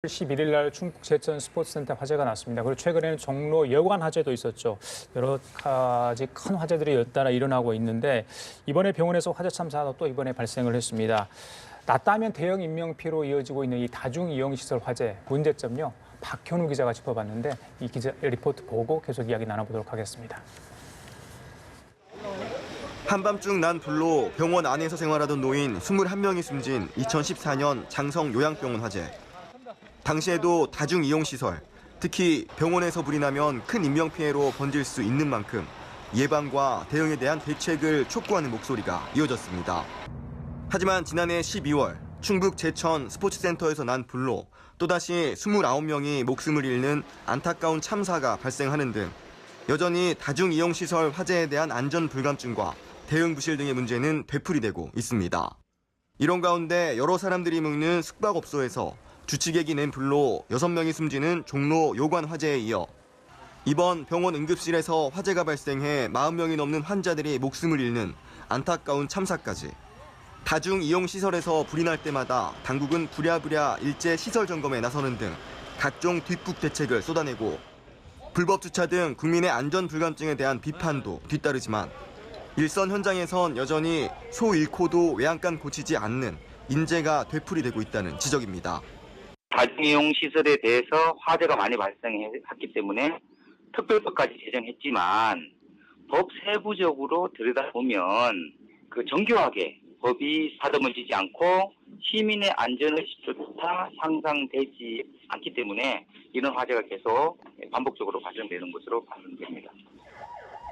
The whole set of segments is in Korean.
11일 날 충북 제천 스포츠센터 화재가 났습니다. 그리고 최근에는 종로 여관 화재도 있었죠. 여러 가지 큰 화재들이 연달아 일어나고 있는데 이번에 병원에서 화재 참사가 또 이번에 발생을 했습니다. 낮다면 대형 인명피해로 이어지고 있는 이 다중이용시설 화재 문제점요. 박현우 기자가 짚어봤는데 이 기자 리포트 보고 계속 이야기 나눠보도록 하겠습니다. 한밤중 난 불로 병원 안에서 생활하던 노인 21명이 숨진 2014년 장성 요양병원 화재. 당시에도 다중이용시설, 특히 병원에서 불이 나면 큰 인명피해로 번질 수 있는 만큼 예방과 대응에 대한 대책을 촉구하는 목소리가 이어졌습니다. 하지만 지난해 12월 충북 제천 스포츠센터에서 난 불로 또다시 29명이 목숨을 잃는 안타까운 참사가 발생하는 등 여전히 다중이용시설 화재에 대한 안전 불감증과 대응 부실 등의 문제는 되풀이되고 있습니다. 이런 가운데 여러 사람들이 묵는 숙박업소에서 주치객이 낸 불로 6명이 숨지는 종로 요관 화재에 이어 이번 병원 응급실에서 화재가 발생해 40명이 넘는 환자들이 목숨을 잃는 안타까운 참사까지 다중이용시설에서 불이 날 때마다 당국은 부랴부랴 일제 시설 점검에 나서는 등 각종 뒷북 대책을 쏟아내고 불법 주차 등 국민의 안전 불감증에 대한 비판도 뒤따르지만 일선 현장에선 여전히 소 잃고도 외양간 고치지 않는 인재가 되풀이되고 있다는 지적입니다. 다중이용 시설에 대해서 화재가 많이 발생했기 때문에 특별법까지 제정했지만 법 세부적으로 들여다보면 정교하게 법이 다듬어지지 않고 시민의 안전의식조차 상상되지 않기 때문에 이런 화재가 계속 반복적으로 발생되는 것으로 판단됩니다.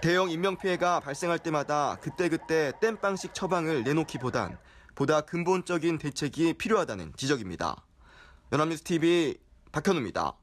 대형 인명피해가 발생할 때마다 그때그때 땜빵식 처방을 내놓기보단 보다 근본적인 대책이 필요하다는 지적입니다. 연합뉴스 TV 박현우입니다.